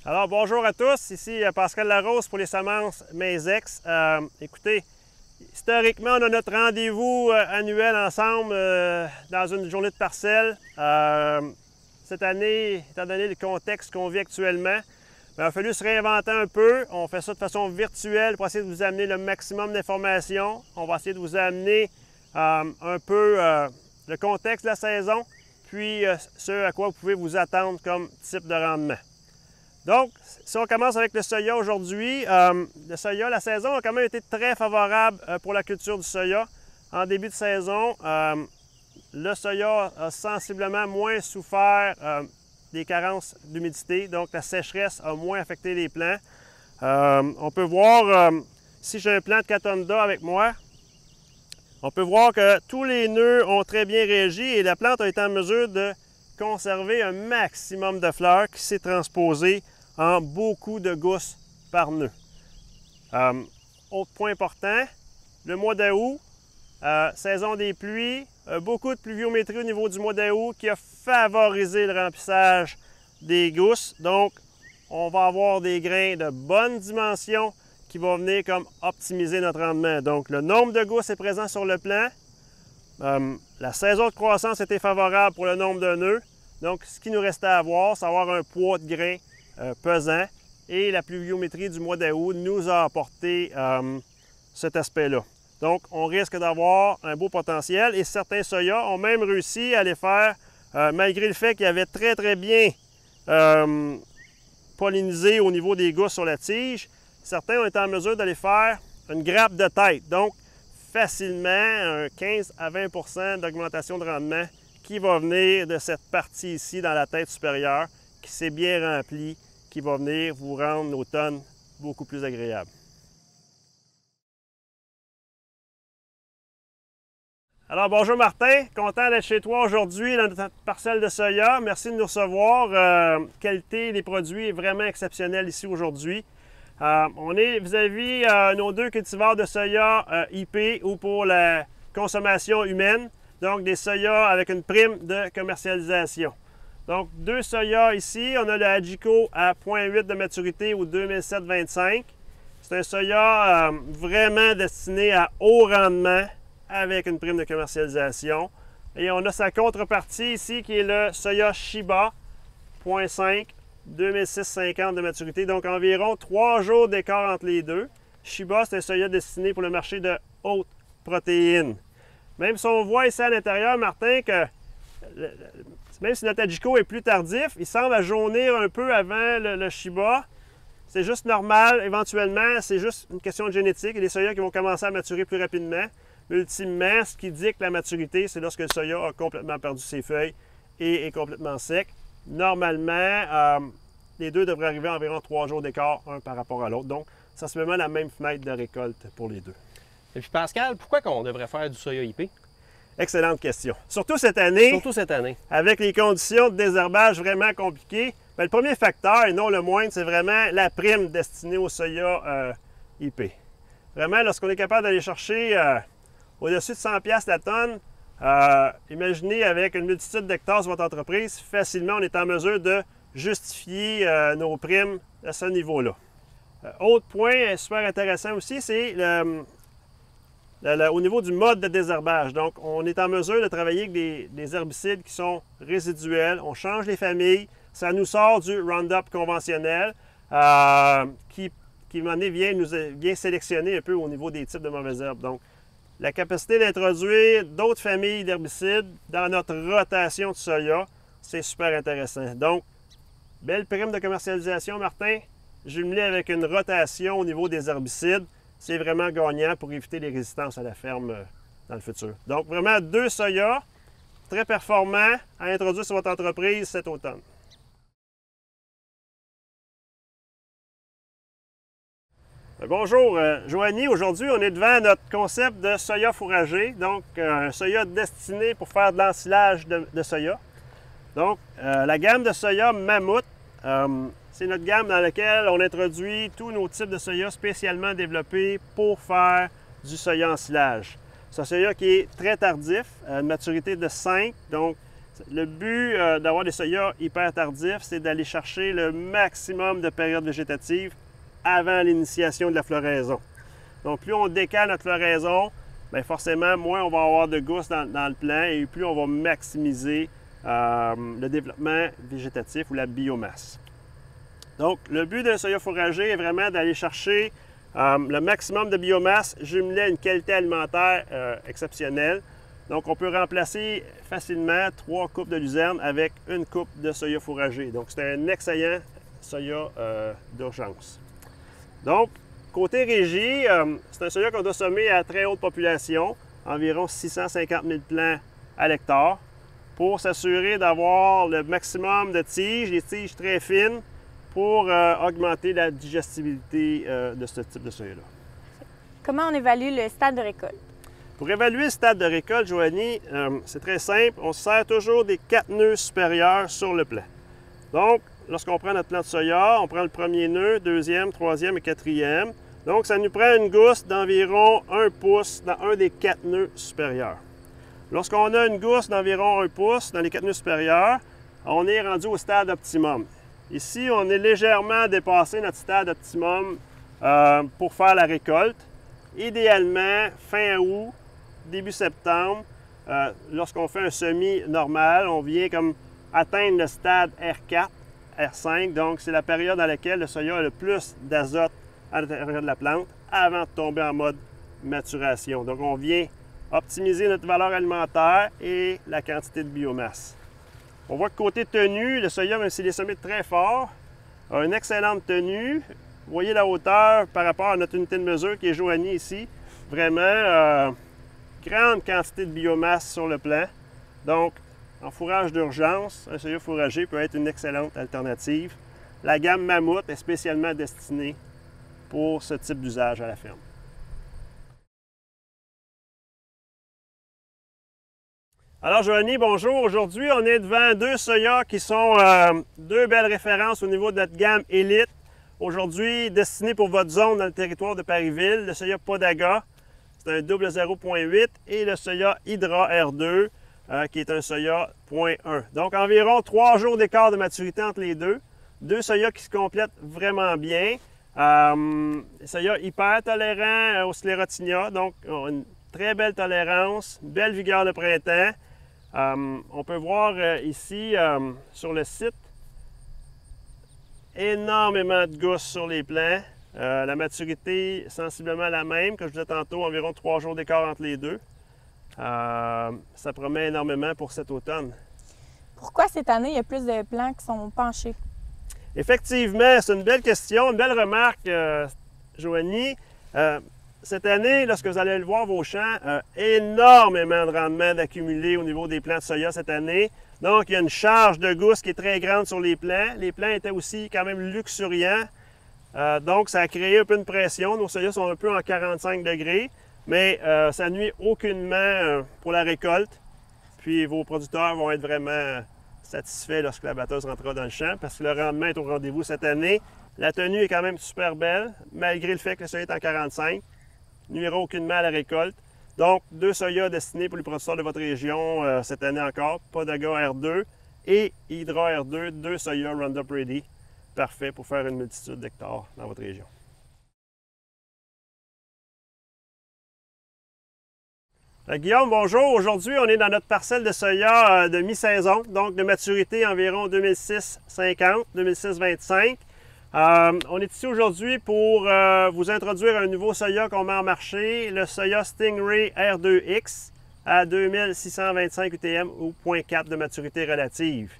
Alors, bonjour à tous. Ici Pascal Larose pour les semences Maizex. Écoutez, historiquement, on a notre rendez-vous annuel ensemble dans une journée de parcelle. Cette année, étant donné le contexte qu'on vit actuellement, il a fallu se réinventer un peu. On fait ça de façon virtuelle pour essayer de vous amener le maximum d'informations. On va essayer de vous amener un peu le contexte de la saison, puis ce à quoi vous pouvez vous attendre comme type de rendement. Donc, si on commence avec le soya aujourd'hui, le soya, la saison a quand même été très favorable pour la culture du soya. En début de saison, le soya a sensiblement moins souffert des carences d'humidité, donc la sécheresse a moins affecté les plants. On peut voir, si j'ai un plant de Catonda avec moi, on peut voir que tous les nœuds ont très bien réagi et la plante a été en mesure de conserver un maximum de fleurs qui s'est transposé en beaucoup de gousses par nœud. Autre point important, le mois d'août, saison des pluies, beaucoup de pluviométrie au niveau du mois d'août qui a favorisé le remplissage des gousses. Donc, on va avoir des grains de bonne dimension qui vont venir comme optimiser notre rendement. Donc, le nombre de gousses est présent sur le plan. La saison de croissance était favorable pour le nombre de nœuds. Donc, ce qui nous restait à voir, c'est avoir un poids de grains pesant. Et la pluviométrie du mois d'août nous a apporté cet aspect-là. Donc, on risque d'avoir un beau potentiel. Et certains soyas ont même réussi à les faire, malgré le fait qu'ils avaient très bien pollinisé au niveau des gousses sur la tige. Certains ont été en mesure d'aller faire une grappe de tête. Donc, facilement, un 15 à 20 % d'augmentation de rendement qui va venir de cette partie ici dans la tête supérieure qui s'est bien remplie, qui va venir vous rendre l'automne beaucoup plus agréable. Alors, bonjour Martin, content d'être chez toi aujourd'hui dans notre parcelle de soya. Merci de nous recevoir. Qualité des produits est vraiment exceptionnelle ici aujourd'hui. On est vis-à-vis nos deux cultivars de soya IP ou pour la consommation humaine, donc des soya avec une prime de commercialisation. Donc, deux soya ici. On a le Hajiko à 0,8 de maturité au 2007-25. C'est un soya vraiment destiné à haut rendement avec une prime de commercialisation. Et on a sa contrepartie ici qui est le soya Shiba 0,5 2650 de maturité, donc environ 3 jours d'écart entre les deux. Shiba, c'est un soya destiné pour le marché de haute protéine. Même si on voit ici à l'intérieur, Martin, que même si notre Hajiko est plus tardif, il semble à jaunir un peu avant le Shiba. C'est juste normal, éventuellement, c'est juste une question de génétique. Il y a des soyas qui vont commencer à maturer plus rapidement. Mais ultimement, ce qui dicte la maturité, c'est lorsque le soya a complètement perdu ses feuilles et est complètement sec. Normalement, les deux devraient arriver à environ 3 jours d'écart, un par rapport à l'autre. Donc, c'est sensiblement la même fenêtre de récolte pour les deux. Et puis Pascal, pourquoi qu'on devrait faire du soya IP? Excellente question. Surtout cette année. Surtout cette année. Avec les conditions de désherbage vraiment compliquées. Bien, le premier facteur, et non le moindre, c'est vraiment la prime destinée au soya IP. Vraiment, lorsqu'on est capable d'aller chercher au-dessus de 100$ la tonne, imaginez avec une multitude d'hectares sur votre entreprise, facilement on est en mesure de justifier nos primes à ce niveau-là. Autre point super intéressant aussi, c'est au niveau du mode de désherbage. Donc, on est en mesure de travailler avec des herbicides qui sont résiduels. On change les familles. Ça nous sort du Roundup conventionnel qui à un moment donné, vient sélectionner un peu au niveau des types de mauvaises herbes. Donc, la capacité d'introduire d'autres familles d'herbicides dans notre rotation de soya, c'est super intéressant. Donc, belle prime de commercialisation, Martin, jumelée avec une rotation au niveau des herbicides, c'est vraiment gagnant pour éviter les résistances à la ferme dans le futur. Donc, vraiment deux soya très performants à introduire sur votre entreprise cet automne. Bonjour, Joanie. Aujourd'hui, on est devant notre concept de soya fourragé, donc un soya destiné pour faire de l'ensilage de soya. Donc, la gamme de soya Mammouth, c'est notre gamme dans laquelle on introduit tous nos types de soya spécialement développés pour faire du soya ensilage. C'est un soya qui est très tardif, à une maturité de 5, donc Le but d'avoir des soyas hyper tardifs, c'est d'aller chercher le maximum de périodes végétatives avant l'initiation de la floraison. Donc, plus on décale notre floraison, bien forcément, moins on va avoir de gousses dans le plant et plus on va maximiser le développement végétatif ou la biomasse. Donc, le but d'un soya fourragé est vraiment d'aller chercher le maximum de biomasse jumelé à une qualité alimentaire exceptionnelle. Donc, on peut remplacer facilement 3 coupes de luzerne avec une coupe de soya fourragé. Donc, c'est un excellent soya d'urgence. Donc, côté régie, c'est un soya qu'on doit semer à très haute population, environ 650 000 plants à l'hectare, pour s'assurer d'avoir le maximum de tiges, des tiges très fines, pour augmenter la digestibilité de ce type de soya-là. Comment on évalue le stade de récolte? Pour évaluer le stade de récolte, Joanie, c'est très simple. On se sert toujours des 4 nœuds supérieurs sur le plant. Donc, lorsqu'on prend notre plant de soya, on prend le premier nœud, deuxième, troisième et quatrième. Donc, ça nous prend une gousse d'environ 1 pouce dans un des 4 nœuds supérieurs. Lorsqu'on a une gousse d'environ 1 pouce dans les 4 nœuds supérieurs, on est rendu au stade optimum. Ici, on est légèrement dépassé notre stade optimum pour faire la récolte. Idéalement, fin août, début septembre, lorsqu'on fait un semis normal, on vient comme atteindre le stade R4, R5. Donc, c'est la période dans laquelle le soya a le plus d'azote à l'intérieur de la plante avant de tomber en mode maturation. Donc, on vient optimiser notre valeur alimentaire et la quantité de biomasse. On voit que côté tenue, le soya, même s'il est semé très fort, a une excellente tenue. Vous voyez la hauteur par rapport à notre unité de mesure qui est joignée ici. Vraiment, grande quantité de biomasse sur le plant. Donc, en fourrage d'urgence, un soya fourragé peut être une excellente alternative. La gamme Mammouth est spécialement destinée pour ce type d'usage à la ferme. Alors, Joanie, bonjour. Aujourd'hui, on est devant 2 soyas qui sont 2 belles références au niveau de notre gamme Élite. Aujourd'hui, destiné pour votre zone dans le territoire de Parisville, le soya Podaga, c'est un double 0.8 et le soya Hydra R2, qui est un soya 0.1. Donc, environ 3 jours d'écart de maturité entre les deux. 2 soyas qui se complètent vraiment bien. Soya hyper tolérant au sclérotinia, donc on a une très belle tolérance, une belle vigueur de printemps. On peut voir ici sur le site énormément de gousses sur les plants. La maturité sensiblement la même, comme je disais tantôt, environ 3 jours d'écart entre les deux. Ça promet énormément pour cet automne. Pourquoi cette année, il y a plus de plants qui sont penchés? Effectivement, c'est une belle question, une belle remarque, Joanie. Cette année, lorsque vous allez le voir vos champs, énormément de rendement d'accumuler au niveau des plants de soya cette année. Donc, il y a une charge de gousses qui est très grande sur les plants. Les plants étaient aussi quand même luxuriants. Donc, ça a créé un peu une pression. Nos soyas sont un peu en 45 degrés, mais ça nuit aucunement pour la récolte. Puis, vos producteurs vont être vraiment satisfaits lorsque la batteuse rentrera dans le champ parce que le rendement est au rendez-vous cette année. La tenue est quand même super belle, malgré le fait que le soya est en 45. Nuira aucunement à la récolte. Donc, 2 soyas destinés pour les producteurs de votre région cette année encore. Podaga R2 et Hydra R2, 2 soyas Roundup Ready. Parfait pour faire une multitude d'hectares dans votre région. Guillaume, bonjour. Aujourd'hui, on est dans notre parcelle de soya de mi-saison, donc de maturité environ 2006-50, 2006-25. On est ici aujourd'hui pour vous introduire un nouveau soya qu'on met en marché, le soya Stingray R2X à 2625 UTM ou 0.4 de maturité relative.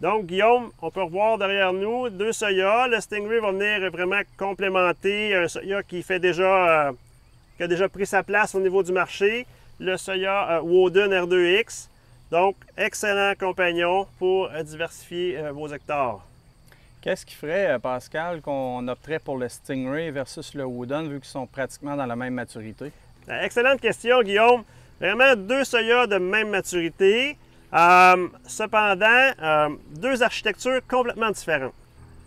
Donc, Guillaume, on peut revoir derrière nous 2 soyas. Le Stingray va venir vraiment complémenter un soya qui a déjà pris sa place au niveau du marché, le soya Woden R2X. Donc, excellent compagnon pour diversifier vos hectares. Qu'est-ce qui ferait, Pascal, qu'on opterait pour le Stingray versus le Woden, vu qu'ils sont pratiquement dans la même maturité? Excellente question, Guillaume. Vraiment 2 soyas de même maturité. Cependant, 2 architectures complètement différentes.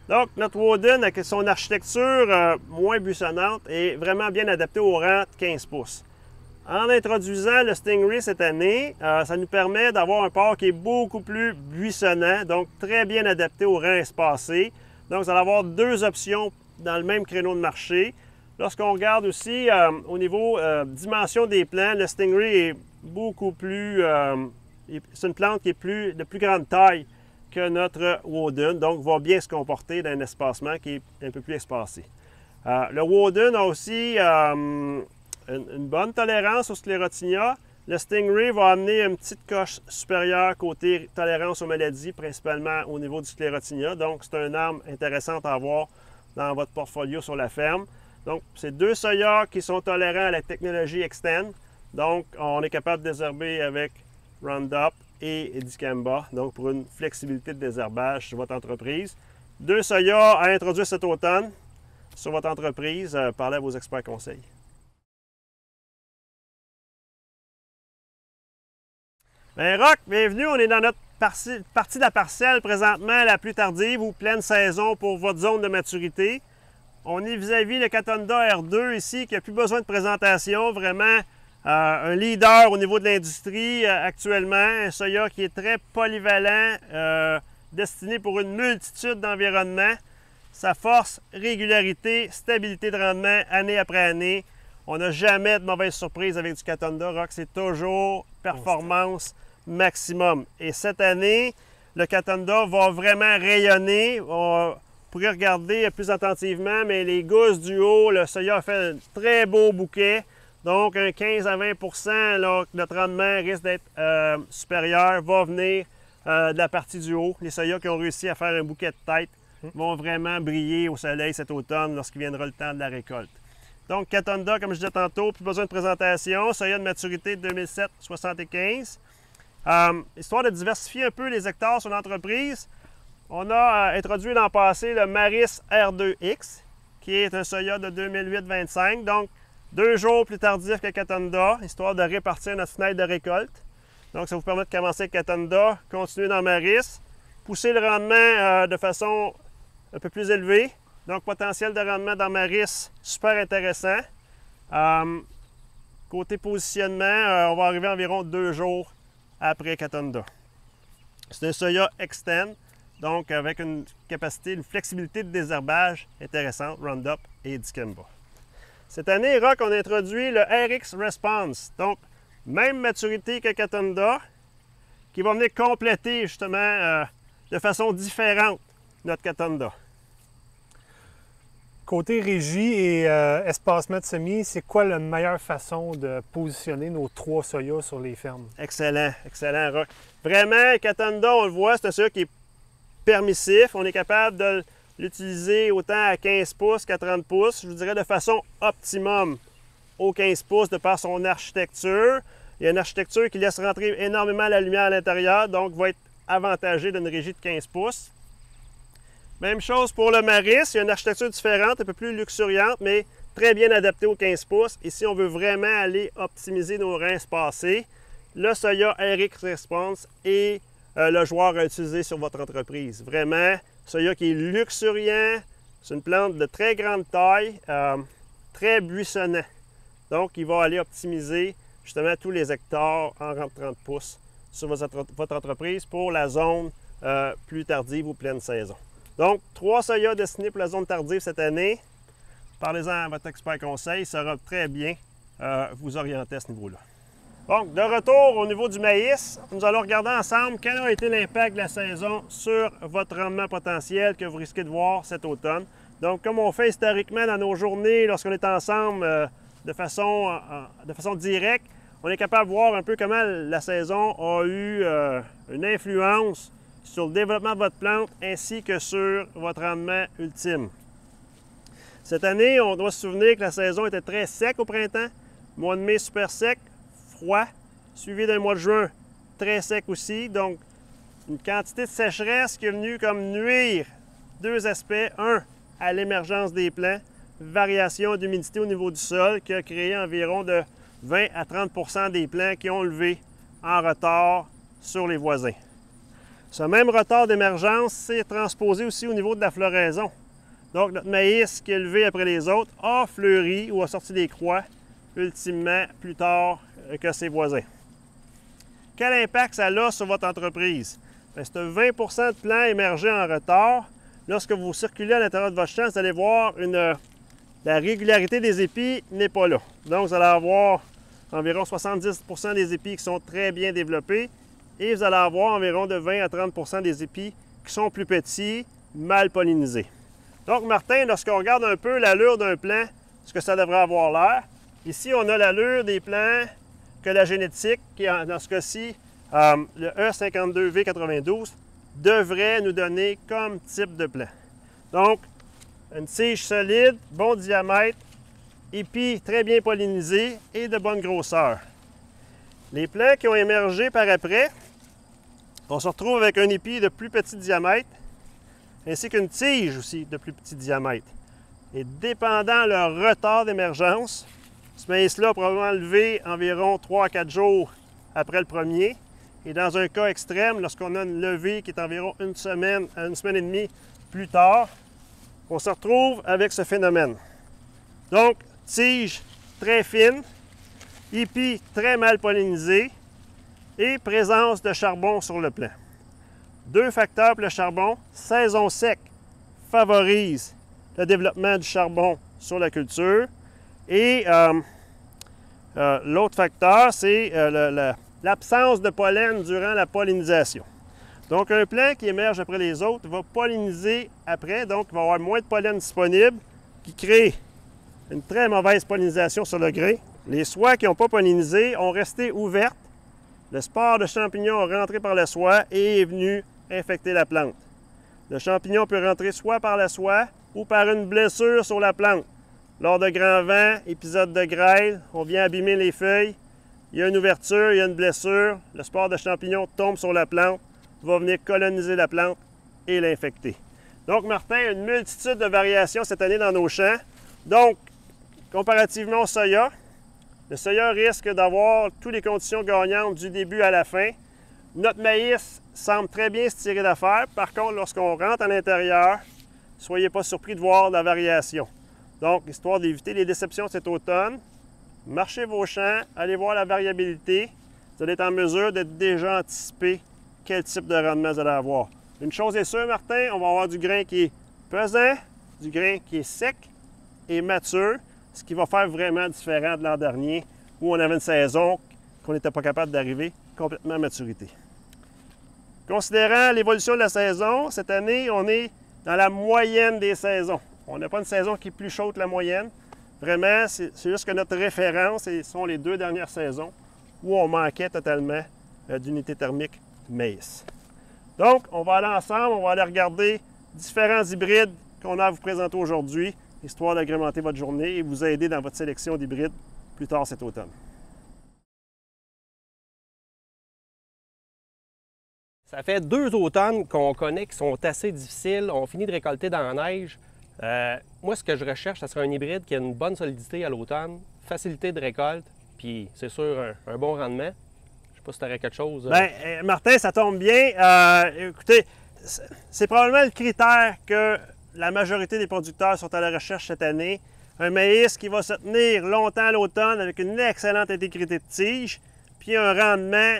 Donc, notre Woden, avec son architecture moins buissonnante, est vraiment bien adapté au rang de 15 pouces. En introduisant le Stingray cette année, ça nous permet d'avoir un porc qui est beaucoup plus buissonnant, donc très bien adapté aux reins espacés. Donc, vous allez avoir deux options dans le même créneau de marché. Lorsqu'on regarde aussi au niveau dimension des plants, le Stingray est beaucoup plus... c'est une plante qui est de plus grande taille que notre Woden, donc va bien se comporter dans un espacement qui est un peu plus espacé. Le Woden a aussi une bonne tolérance au sclérotinia. Le Stingray va amener une petite coche supérieure côté tolérance aux maladies, principalement au niveau du sclérotinia. Donc, c'est une arme intéressante à avoir dans votre portfolio sur la ferme. Donc, c'est deux soya qui sont tolérants à la technologie Extend. Donc, on est capable de désherber avec Roundup et Dicamba, donc pour une flexibilité de désherbage sur votre entreprise. Deux soya à introduire cet automne sur votre entreprise. Parlez à vos experts conseils. Bien, Roch, bienvenue. On est dans notre partie de la parcelle présentement la plus tardive ou pleine saison pour votre zone de maturité. On est vis-à-vis le Catonda R2 ici qui n'a plus besoin de présentation. Vraiment un leader au niveau de l'industrie actuellement. Un soya qui est très polyvalent, destiné pour une multitude d'environnements. Sa force, régularité, stabilité de rendement année après année. On n'a jamais de mauvaise surprise avec du Catonda. Roch, c'est toujours performance maximum. Et cette année, le Catonda va vraiment rayonner. On pourrait regarder plus attentivement, mais les gousses du haut, le soya a fait un très beau bouquet. Donc, un 15 à 20 là, notre rendement risque d'être supérieur, va venir de la partie du haut. Les soyas qui ont réussi à faire un bouquet de tête vont vraiment briller au soleil cet automne lorsqu'il viendra le temps de la récolte. Donc, Catonda, comme je disais tantôt, plus besoin de présentation. Soya de maturité 2007-75. Histoire de diversifier un peu les hectares sur l'entreprise, on a introduit l'an passé le Maris R2X, qui est un soya de 2008-25. Donc, 2 jours plus tardif que Catonda, histoire de répartir notre fenêtre de récolte. Donc, ça vous permet de commencer avec Catonda, continuer dans Maris, pousser le rendement de façon un peu plus élevée. Donc, potentiel de rendement dans Maris, super intéressant. Côté positionnement, on va arriver environ 2 jours après Catonda. C'est un soya Extend, donc avec une capacité, une flexibilité de désherbage intéressante, Roundup et Dicamba. Cette année, Roch, on a introduit le RX Response, donc même maturité que Catonda, qui va venir compléter justement de façon différente notre Catonda. Côté régie et espacement de semis, c'est quoi la meilleure façon de positionner nos 3 soyas sur les fermes? Excellent, excellent, Roch. Vraiment, Catonda, on le voit, c'est un soya qui est permissif. On est capable de l'utiliser autant à 15 pouces qu'à 30 pouces. Je vous dirais de façon optimum aux 15 pouces de par son architecture. Il y a une architecture qui laisse rentrer énormément la lumière à l'intérieur, donc va être avantagé d'une régie de 15 pouces. Même chose pour le Maris, il y a une architecture différente, un peu plus luxuriante, mais très bien adaptée aux 15 pouces. Et si on veut vraiment aller optimiser nos reins espacés, le soya RX Response est le joueur à utiliser sur votre entreprise. Vraiment, soya qui est luxuriant, c'est une plante de très grande taille, très buissonnant. Donc, il va aller optimiser justement tous les hectares en rang de 30 pouces sur votre entreprise pour la zone plus tardive ou pleine saison. Donc, 3 soyas destinés pour la zone tardive cette année. Parlez-en à votre expert conseil, il saura très bien vous orienter à ce niveau-là. Donc, de retour au niveau du maïs, nous allons regarder ensemble quel a été l'impact de la saison sur votre rendement potentiel que vous risquez de voir cet automne. Donc, comme on fait historiquement dans nos journées lorsqu'on est ensemble de façon directe, on est capable de voir un peu comment la saison a eu une influence sur le développement de votre plante ainsi que sur votre rendement ultime. Cette année, on doit se souvenir que la saison était très sec au printemps, mois de mai super sec, froid, suivi d'un mois de juin très sec aussi. Donc, une quantité de sécheresse qui est venue comme nuire 2 aspects. Un, à l'émergence des plants, variation d'humidité au niveau du sol qui a créé environ de 20 à 30 des plants qui ont levé en retard sur les voisins. Ce même retard d'émergence s'est transposé aussi au niveau de la floraison. Donc, notre maïs qui est levé après les autres a fleuri ou a sorti des croix ultimement plus tard que ses voisins. Quel impact ça a sur votre entreprise? Bien, c'est 20 de plants émergés en retard. Lorsque vous circulez à l'intérieur de votre champ, vous allez voir la régularité des épis n'est pas là. Donc, vous allez avoir environ 70 des épis qui sont très bien développés et vous allez avoir environ de 20 à 30 des épis qui sont plus petits, mal pollinisés. Donc, Martin, lorsqu'on regarde un peu l'allure d'un plant, ce que ça devrait avoir l'air, ici, on a l'allure des plants que la génétique, qui est dans ce cas-ci, le E52V92, devrait nous donner comme type de plant. Donc, une tige solide, bon diamètre, épis très bien pollinisés et de bonne grosseur. Les plants qui ont émergé par après, on se retrouve avec un épi de plus petit diamètre, ainsi qu'une tige aussi de plus petit diamètre. Et dépendant leur retard d'émergence, ce maïs-là a probablement levé environ 3 à 4 jours après le premier. Et dans un cas extrême, lorsqu'on a une levée qui est environ une semaine à une semaine et demie plus tard, on se retrouve avec ce phénomène. Donc, tige très fine, épi très mal pollinisé et présence de charbon sur le plant. Deux facteurs pour le charbon. Saison sec favorise le développement du charbon sur la culture. Et l'autre facteur, c'est l'absence de pollen durant la pollinisation. Donc, un plant qui émerge après les autres va polliniser après, donc il va avoir moins de pollen disponible, qui crée une très mauvaise pollinisation sur le grain. Les soies qui n'ont pas pollinisé ont resté ouvertes. Le spore de champignon a rentré par la soie et est venu infecter la plante. Le champignon peut rentrer soit par la soie ou par une blessure sur la plante. Lors de grands vents, épisode de grêle, on vient abîmer les feuilles. Il y a une ouverture, il y a une blessure. Le spore de champignon tombe sur la plante, va venir coloniser la plante et l'infecter. Donc, Martin, une multitude de variations cette année dans nos champs. Donc, comparativement au soya, le soya risque d'avoir toutes les conditions gagnantes du début à la fin. Notre maïs semble très bien se tirer d'affaire. Par contre, lorsqu'on rentre à l'intérieur, soyez pas surpris de voir de la variation. Donc, histoire d'éviter les déceptions cet automne, marchez vos champs, allez voir la variabilité. Vous allez être en mesure de déjà anticiper quel type de rendement vous allez avoir. Une chose est sûre, Martin, on va avoir du grain qui est pesant, du grain qui est sec et mature, ce qui va faire vraiment différent de l'an dernier où on avait une saison qu'on n'était pas capable d'arriver complètement à maturité. Considérant l'évolution de la saison, cette année, on est dans la moyenne des saisons. On n'a pas une saison qui est plus chaude que la moyenne. Vraiment, c'est juste que notre référence, ce sont les 2 dernières saisons où on manquait totalement d'unité thermique de maïs. Donc, on va aller ensemble, on va aller regarder différents hybrides qu'on a à vous présenter aujourd'hui, histoire d'agrémenter votre journée et vous aider dans votre sélection d'hybrides plus tard cet automne. Ça fait 2 automnes qu'on connaît qui sont assez difficiles. On finit de récolter dans la neige. Moi, ce que je recherche, ce serait un hybride qui a une bonne solidité à l'automne, facilité de récolte, puis c'est sûr, un bon rendement. Je ne sais pas si tu aurais quelque chose. Bien, Martin, ça tombe bien. Écoutez, c'est probablement le critère que la majorité des producteurs sont à la recherche cette année. Un maïs qui va se tenir longtemps à l'automne avec une excellente intégrité de tige, puis un rendement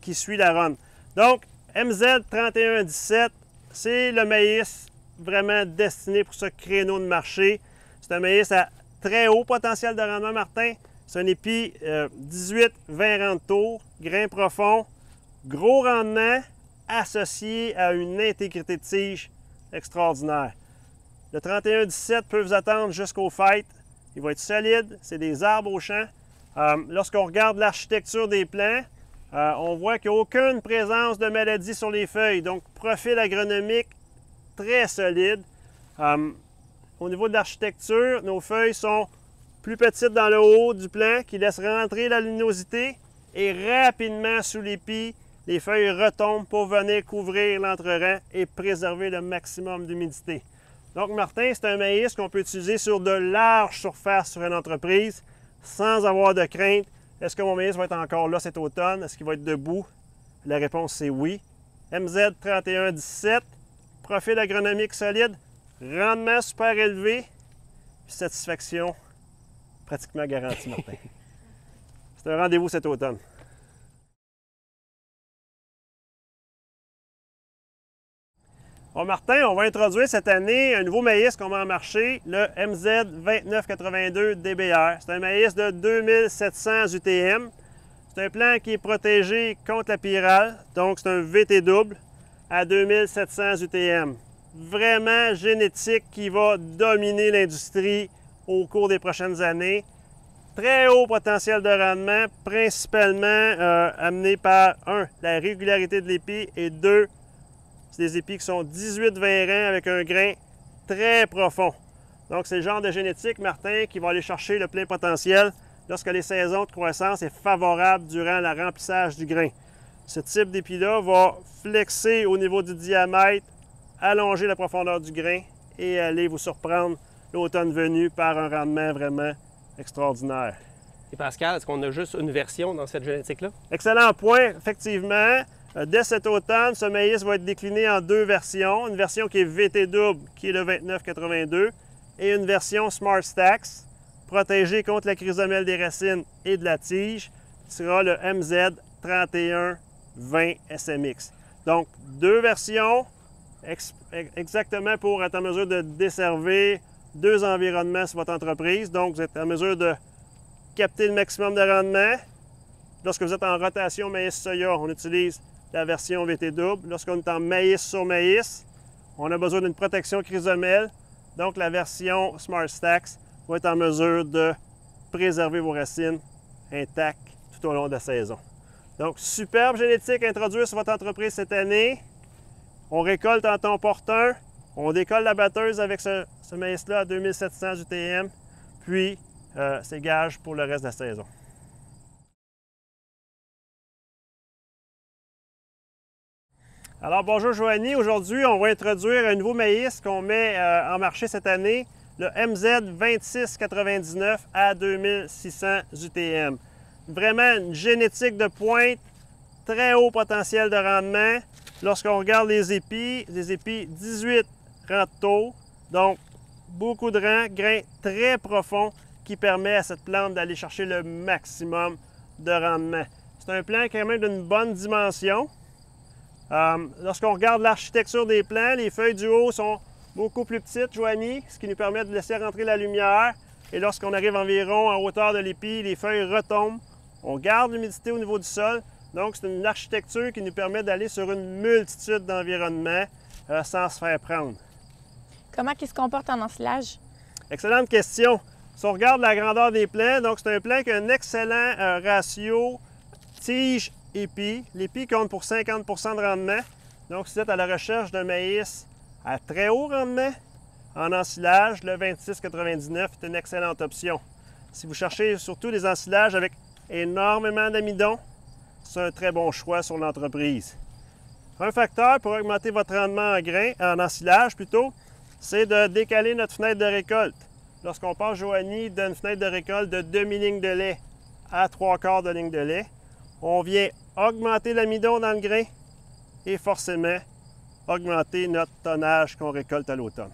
qui suit la ronde. Donc, MZ3117, c'est le maïs vraiment destiné pour ce créneau de marché. C'est un maïs à très haut potentiel de rendement, Martin. C'est un épi 18-20 rangs de tour, grain profond, gros rendement associé à une intégrité de tige extraordinaire. Le 31-17 peut vous attendre jusqu'aux fêtes. Il va être solide, c'est des arbres au champ. Lorsqu'on regarde l'architecture des plants, on voit qu'il n'y a aucune présence de maladie sur les feuilles. Donc, profil agronomique très solide. Au niveau de l'architecture, nos feuilles sont plus petites dans le haut du plant qui laisse rentrer la luminosité et rapidement sous l'épi, les feuilles retombent pour venir couvrir l'entre-rang et préserver le maximum d'humidité. Donc, Martin, c'est un maïs qu'on peut utiliser sur de larges surfaces sur une entreprise sans avoir de crainte. Est-ce que mon maïs va être encore là cet automne? Est-ce qu'il va être debout? La réponse, c'est oui. MZ3117, profil agronomique solide, rendement super élevé, puis satisfaction pratiquement garanti, Martin. C'est un rendez-vous cet automne. Bon, Martin, on va introduire cette année un nouveau maïs qu'on met en marché, le MZ 2982 DBR. C'est un maïs de 2700 UTM. C'est un plant qui est protégé contre la pyrale, donc c'est un VT double à 2700 UTM. Vraiment génétique qui va dominer l'industrie au cours des prochaines années. Très haut potentiel de rendement, principalement amené par, 1, la régularité de l'épi et 2, c'est des épis qui sont 18-20 rangs avec un grain très profond. Donc, c'est le genre de génétique, Martin, qui va aller chercher le plein potentiel lorsque les saisons de croissance sont favorables durant le remplissage du grain. Ce type d'épi-là va flexer au niveau du diamètre, allonger la profondeur du grain et aller vous surprendre l'automne venu par un rendement vraiment extraordinaire. Et Pascal, est-ce qu'on a juste une version dans cette génétique-là? Excellent point, effectivement. Dès cet automne, ce maïs va être décliné en 2 versions. Une version qui est VT double, qui est le 2982, et une version Smart Stacks, protégée contre la chrysomèle des racines et de la tige, qui sera le MZ 3120 SMX. Donc, 2 versions, exactement pour être en mesure de desservir 2 environnements sur votre entreprise. Donc, vous êtes en mesure de capter le maximum de rendement. Lorsque vous êtes en rotation maïs-soya, on utilise la version VT double. Lorsqu'on est en maïs sur maïs, on a besoin d'une protection chrysomèle. Donc, la version Smart Stacks va être en mesure de préserver vos racines intactes tout au long de la saison. Donc, superbe génétique à introduire sur votre entreprise cette année. On récolte en temps opportun. On décolle la batteuse avec ce maïs-là à 2700 UTM. Puis, c'est gage pour le reste de la saison. Alors, bonjour Joanie. Aujourd'hui, on va introduire un nouveau maïs qu'on met en marché cette année, le MZ 2699 à 2600 UTM. Vraiment une génétique de pointe, très haut potentiel de rendement. Lorsqu'on regarde les épis 18 rangs de taux, donc beaucoup de rangs, grain très profond qui permet à cette plante d'aller chercher le maximum de rendement. C'est un plant quand même d'une bonne dimension. Lorsqu'on regarde l'architecture des plants, les feuilles du haut sont beaucoup plus petites, Joanie, ce qui nous permet de laisser rentrer la lumière. Et lorsqu'on arrive environ en hauteur de l'épi, les feuilles retombent. On garde l'humidité au niveau du sol. Donc, c'est une architecture qui nous permet d'aller sur une multitude d'environnements sans se faire prendre. Comment il se comporte en ensilage? Excellente question. Si on regarde la grandeur des plants, donc c'est un plant qui a un excellent ratio tige-épi. L'épi compte pour 50 de rendement. Donc, si vous êtes à la recherche d'un maïs à très haut rendement, en ensilage, le 2699 est une excellente option. Si vous cherchez surtout des ensilages avec énormément d'amidon, c'est un très bon choix sur l'entreprise. Un facteur pour augmenter votre rendement en grain, en ensilage plutôt, c'est de décaler notre fenêtre de récolte. Lorsqu'on passe, Joanie, d'une fenêtre de récolte de demi-ligne de lait à 3/4 de ligne de lait, on vient augmenter l'amidon dans le grain et forcément augmenter notre tonnage qu'on récolte à l'automne.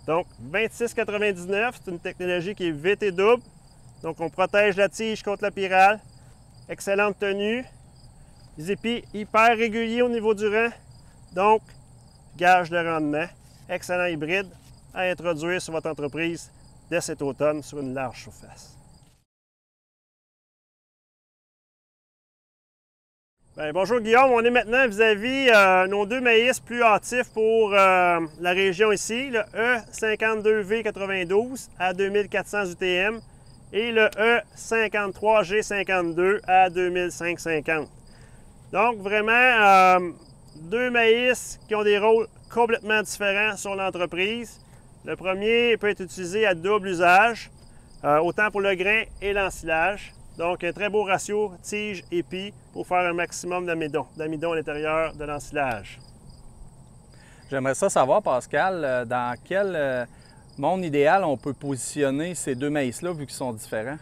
Donc, 2699, c'est une technologie qui est VT double. Donc, on protège la tige contre la pyrale. Excellente tenue. Les épis hyper réguliers au niveau du rang. Donc, gage de rendement. Excellent hybride à introduire sur votre entreprise dès cet automne sur une large surface. Bien, bonjour Guillaume, on est maintenant vis-à-vis nos 2 maïs plus hâtifs pour la région ici, le E52V92 à 2400 UTM et le E53G52 à 2550. Donc vraiment 2 maïs qui ont des rôles complètement différents sur l'entreprise. Le premier peut être utilisé à double usage, autant pour le grain et l'ensilage. Donc, un très beau ratio tige-épi pour faire un maximum d'amidon à l'intérieur de l'ensilage. J'aimerais ça savoir, Pascal, dans quel monde idéal on peut positionner ces 2 maïs-là vu qu'ils sont différents?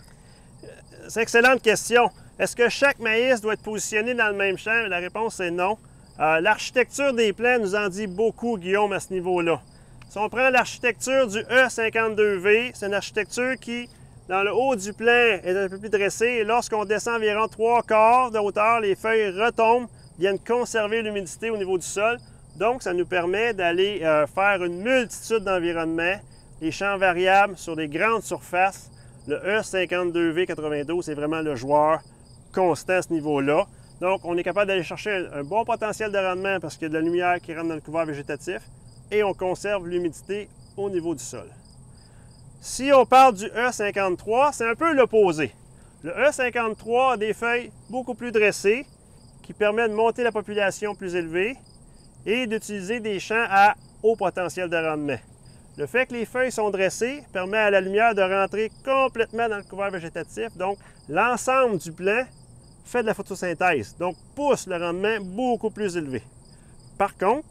C'est une excellente question. Est-ce que chaque maïs doit être positionné dans le même champ? La réponse est non. L'architecture des plants nous en dit beaucoup, Guillaume, à ce niveau-là. Si on prend l'architecture du E52V, c'est une architecture qui dans le haut du plant est un peu plus dressé. Lorsqu'on descend environ 3/4 de hauteur, les feuilles retombent, viennent conserver l'humidité au niveau du sol. Donc, ça nous permet d'aller faire une multitude d'environnements, les champs variables sur des grandes surfaces. Le E52V92, c'est vraiment le joueur constant à ce niveau-là. Donc, on est capable d'aller chercher un bon potentiel de rendement parce qu'il y a de la lumière qui rentre dans le couvert végétatif et on conserve l'humidité au niveau du sol. Si on parle du E53, c'est un peu l'opposé. Le E53 a des feuilles beaucoup plus dressées qui permettent de monter la population plus élevée et d'utiliser des champs à haut potentiel de rendement. Le fait que les feuilles sont dressées permet à la lumière de rentrer complètement dans le couvert végétatif. Donc, l'ensemble du plant fait de la photosynthèse, donc pousse le rendement beaucoup plus élevé. Par contre,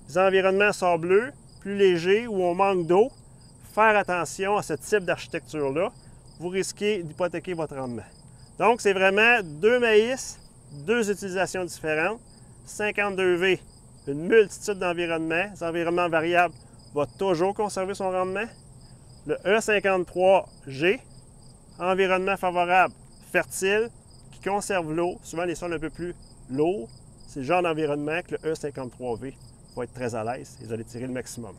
les environnements sableux, plus légers, où on manque d'eau, faire attention à ce type d'architecture-là, vous risquez d'hypothéquer votre rendement. Donc, c'est vraiment 2 maïs, 2 utilisations différentes, 52V, une multitude d'environnements. Les environnements variables vont toujours conserver son rendement. Le E53G, environnement favorable, fertile, qui conserve l'eau, souvent les sols un peu plus lourds. C'est le genre d'environnement que le E53V va être très à l'aise et vous allez tirer le maximum.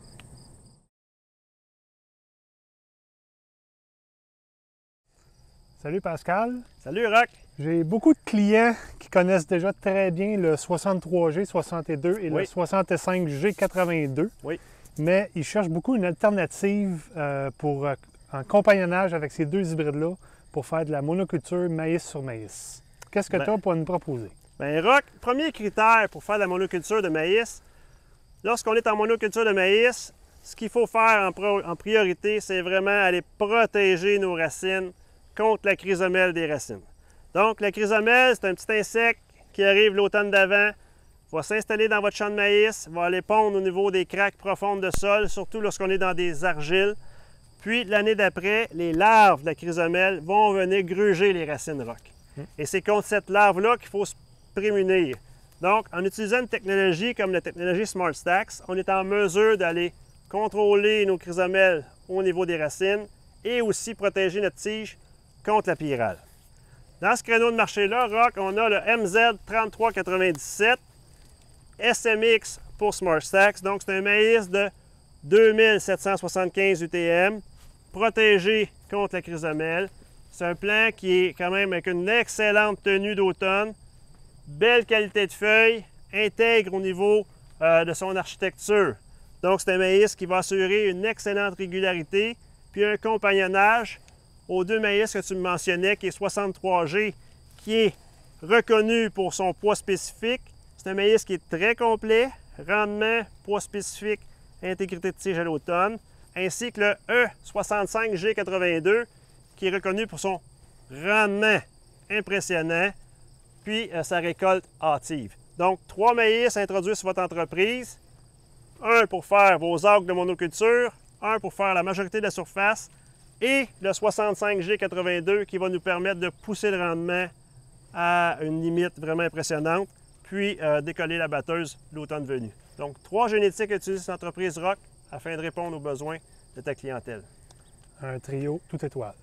Salut Pascal. Salut Rock! J'ai beaucoup de clients qui connaissent déjà très bien le 63G62 et Oui. le 65G82. Oui. Mais ils cherchent beaucoup une alternative en compagnonnage avec ces deux hybrides-là pour faire de la monoculture maïs sur maïs. Qu'est-ce que tu as pour nous proposer? Bien, Rock, premier critère pour faire de la monoculture de maïs, lorsqu'on est en monoculture de maïs, ce qu'il faut faire en priorité, c'est vraiment aller protéger nos racines contre la chrysomèle des racines. Donc, la chrysomèle, c'est un petit insecte qui arrive l'automne d'avant, va s'installer dans votre champ de maïs, va aller pondre au niveau des craques profondes de sol, surtout lorsqu'on est dans des argiles. Puis, l'année d'après, les larves de la chrysomèle vont venir gruger les racines rock. Et c'est contre cette larve-là qu'il faut se prémunir. Donc, en utilisant une technologie comme la technologie Smart Stacks, on est en mesure d'aller contrôler nos chrysomèles au niveau des racines et aussi protéger notre tige contre la pyrale. Dans ce créneau de marché-là, Rock, on a le MZ3397 SMX pour Smart Stacks. Donc, c'est un maïs de 2775 UTM, protégé contre la chrysomèle. C'est un plant qui est quand même avec une excellente tenue d'automne, belle qualité de feuilles, intègre au niveau de son architecture. Donc, c'est un maïs qui va assurer une excellente régularité, puis un compagnonnage aux deux maïs que tu me mentionnais, qui est 63G, qui est reconnu pour son poids spécifique. C'est un maïs qui est très complet, rendement, poids spécifique, intégrité de tige à l'automne, ainsi que le E65G82, qui est reconnu pour son rendement impressionnant, puis sa récolte hâtive. Donc, 3 maïs à introduire sur votre entreprise. Un pour faire vos algues de monoculture, un pour faire la majorité de la surface, et le 65G82 qui va nous permettre de pousser le rendement à une limite vraiment impressionnante, puis décoller la batteuse l'automne venu. Donc, 3 génétiques à utiliser sur l'entreprise Rock afin de répondre aux besoins de ta clientèle. Un trio tout étoile.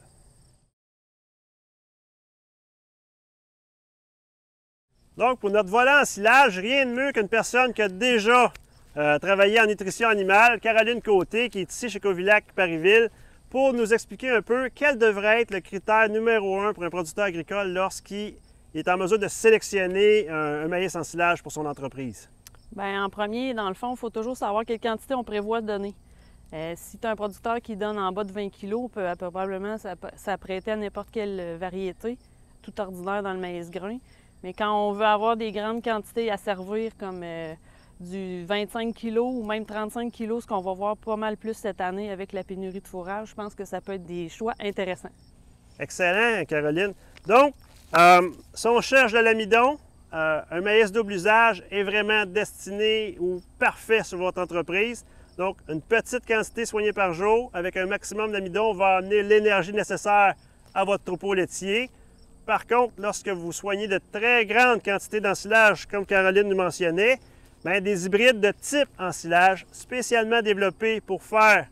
Donc, pour notre volet en silage, rien de mieux qu'une personne qui a déjà travaillé en nutrition animale, Caroline Côté, qui est ici chez Covillac, Parisville, pour nous expliquer un peu quel devrait être le critère numéro 1 pour un producteur agricole lorsqu'il est en mesure de sélectionner un maïs en silage pour son entreprise. Bien, en premier, dans le fond, il faut toujours savoir quelle quantité on prévoit de donner. Si tu as un producteur qui donne en bas de 20 kg, probablement s'apprêter à n'importe quelle variété, tout ordinaire dans le maïs grain. Mais quand on veut avoir des grandes quantités à servir, comme du 25 kg ou même 35 kg, ce qu'on va voir pas mal plus cette année avec la pénurie de fourrage, je pense que ça peut être des choix intéressants. Excellent, Caroline. Donc, si on cherche de l'amidon, un maïs double usage est vraiment destiné ou parfait sur votre entreprise. Donc, une petite quantité soignée par jour avec un maximum d'amidon va amener l'énergie nécessaire à votre troupeau laitier. Par contre, lorsque vous soignez de très grandes quantités d'ensilage, comme Caroline nous mentionnait, bien, des hybrides de type ensilage spécialement développés pour faire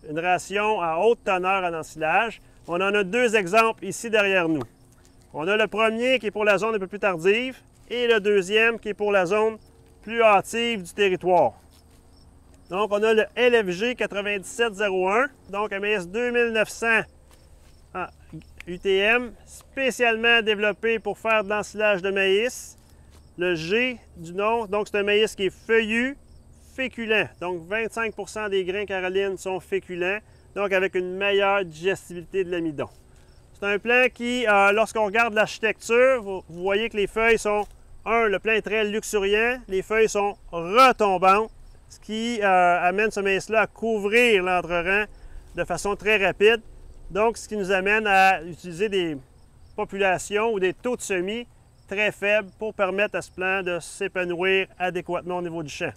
une ration à haute teneur en ensilage On en a deux exemples ici derrière nous. On a le premier qui est pour la zone un peu plus tardive et le deuxième qui est pour la zone plus hâtive du territoire. Donc, on a le LFG 9701, donc un maïs 2900 en UTM, spécialement développé pour faire de l'ensilage de maïs. Le G du nom, donc c'est un maïs qui est feuillu, féculent. Donc, 25% des grains Caroline sont féculents, donc avec une meilleure digestibilité de l'amidon. C'est un plant qui, lorsqu'on regarde l'architecture, vous voyez que les feuilles sont, le plant est très luxuriant, les feuilles sont retombantes, ce qui amène ce maïs-là à couvrir l'entre-rang de façon très rapide. Donc, ce qui nous amène à utiliser des populations ou des taux de semis très faibles pour permettre à ce plant de s'épanouir adéquatement au niveau du champ.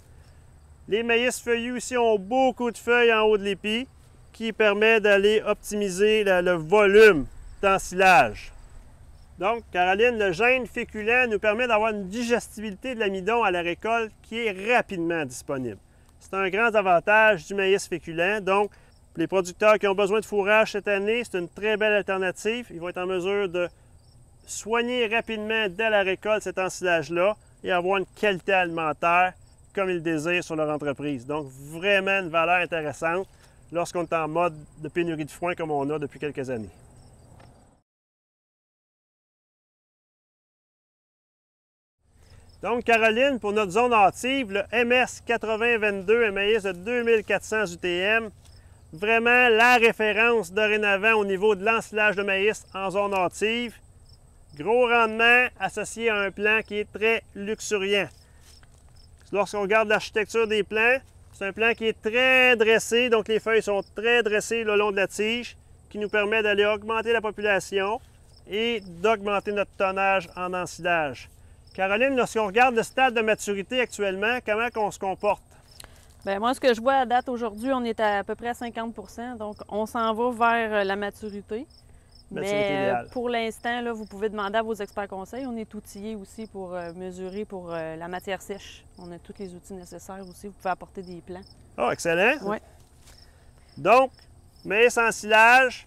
Les maïs feuillus ici ont beaucoup de feuilles en haut de l'épi qui permet d'aller optimiser le volume d'ensilage. Donc, Caroline, le gène féculent nous permet d'avoir une digestibilité de l'amidon à la récolte qui est rapidement disponible. C'est un grand avantage du maïs féculent. Donc, pour les producteurs qui ont besoin de fourrage cette année, c'est une très belle alternative. Ils vont être en mesure de soigner rapidement dès la récolte cet ensilage-là et avoir une qualité alimentaire comme ils le désirent sur leur entreprise. Donc, vraiment une valeur intéressante lorsqu'on est en mode de pénurie de foin comme on a depuis quelques années. Donc, Caroline, pour notre zone hâtive, le MS 8022, un maïs de 2400 UTM, vraiment la référence dorénavant au niveau de l'ensilage de maïs en zone hâtive. Gros rendement associé à un plant qui est très luxuriant. Lorsqu'on regarde l'architecture des plants, c'est un plant qui est très dressé, donc les feuilles sont très dressées le long de la tige, qui nous permet d'aller augmenter la population et d'augmenter notre tonnage en ensilage. Caroline, lorsqu'on regarde le stade de maturité actuellement, comment on se comporte? Bien, moi, ce que je vois à date aujourd'hui, on est à peu près à 50 %, donc on s'en va vers la maturité. Mais pour l'instant, vous pouvez demander à vos experts conseils. On est outillés aussi pour mesurer pour la matière sèche. On a tous les outils nécessaires aussi. Vous pouvez apporter des plans. Ah, excellent! Oui. Donc, maïs ensilage,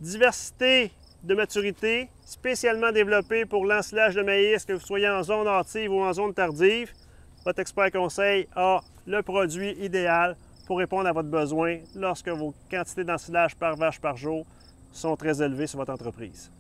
diversité de maturité, spécialement développé pour l'ensilage de maïs, que vous soyez en zone hâtive ou en zone tardive. Votre expert conseil a le produit idéal pour répondre à votre besoin lorsque vos quantités d'ensilage par vache par jour sont très élevées sur votre entreprise.